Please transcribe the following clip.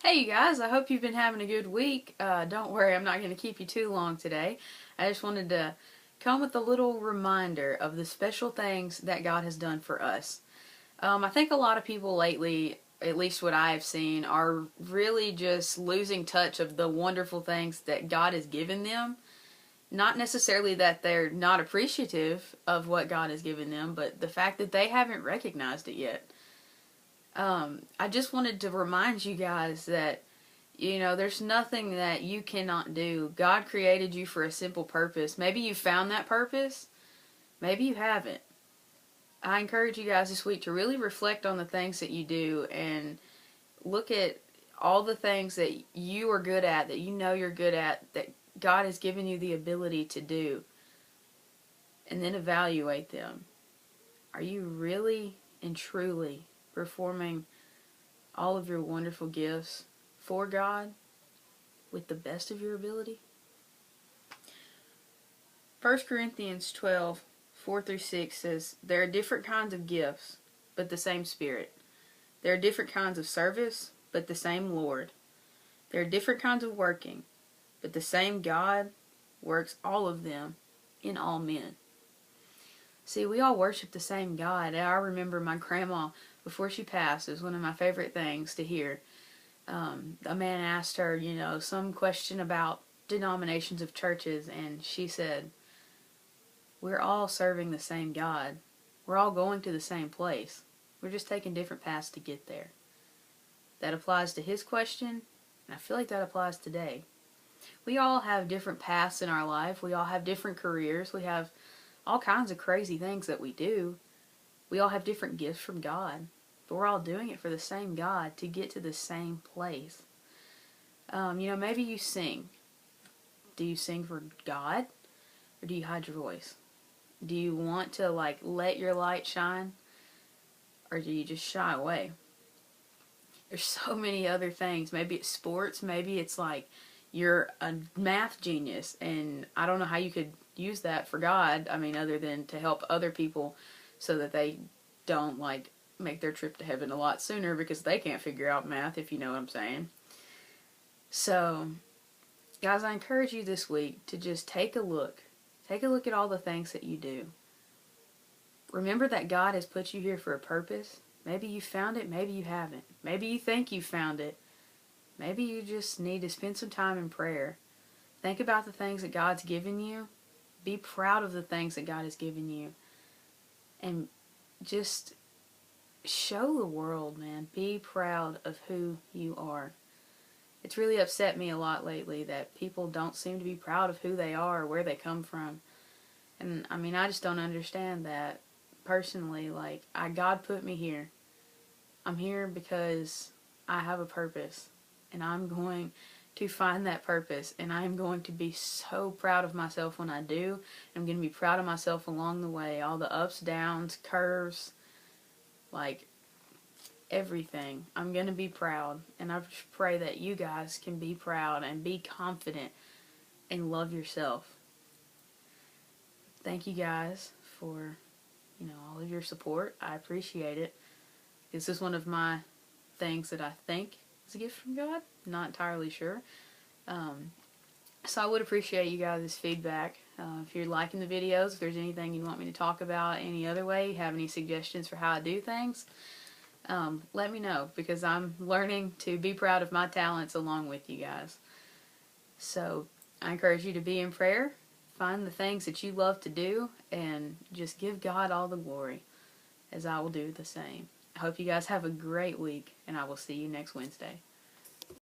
Hey you guys, I hope you've been having a good week. Don't worry, I'm not going to keep you too long today. I just wanted to come with a little reminder of the special things that God has done for us. I think a lot of people lately, at least what I have seen, are really just losing touch of the wonderful things that God has given them. Not necessarily that they're not appreciative of what God has given them, but the fact that they haven't recognized it yet. I just wanted to remind you guys that, there's nothing that you cannot do. God created you for a simple purpose. Maybe you found that purpose, maybe you haven't. I encourage you guys this week to really reflect on the things that you do and look at all the things that you are good at, that you know you're good at, that God has given you the ability to do, and then evaluate them. Are you really and truly performing all of your wonderful gifts for God with the best of your ability? 1 Corinthians 12, 4 through 6 says, "There are different kinds of gifts, but the same Spirit. There are different kinds of service, but the same Lord. There are different kinds of working, but the same God works all of them in all men." See, we all worship the same God. And I remember my grandma, before she passed, it was one of my favorite things to hear. A man asked her, some question about denominations of churches, and she said, "We're all serving the same God. We're all going to the same place. We're just taking different paths to get there." That applies to his question, and I feel like that applies today. We all have different paths in our life. We all have different careers. We have all kinds of crazy things that we do. We all have different gifts from God, but we're all doing it for the same God to get to the same place. Maybe you sing. Do you sing for God, or do you hide your voice? Do you want to let your light shine, or do you just shy away? There's so many other things. Maybe it's sports. Maybe it's you're a math genius, and I don't know how you could use that for God. I mean, other than to help other people so that they don't make their trip to heaven a lot sooner because they can't figure out math, if you know what I'm saying. So, guys, I encourage you this week to just take a look. Take a look at all the things that you do. Remember that God has put you here for a purpose. Maybe you found it, maybe you haven't. Maybe you think you found it. Maybe you just need to spend some time in prayer. Think about the things that God's given you. Be proud of the things that God has given you. And just show the world, man. Be proud of who you are. It's really upset me a lot lately that people don't seem to be proud of who they are or where they come from. And I just don't understand that. Personally, God put me here. I'm here because I have a purpose, and I'm going to find that purpose, and I'm going to be so proud of myself when I do. I'm going to be proud of myself along the way, all the ups, downs, curves, everything. I'm going to be proud, and I just pray that you guys can be proud and be confident and love yourself. Thank you guys for all of your support. I appreciate it. This is one of my things that I think is a gift from God. Not entirely sure. So I would appreciate you guys' feedback. If you're liking the videos, if there's anything you want me to talk about any other way, have any suggestions for how I do things, let me know, because I'm learning to be proud of my talents along with you guys. So I encourage you to be in prayer. Find the things that you love to do and just give God all the glory, as I will do the same. I hope you guys have a great week, and I will see you next Wednesday.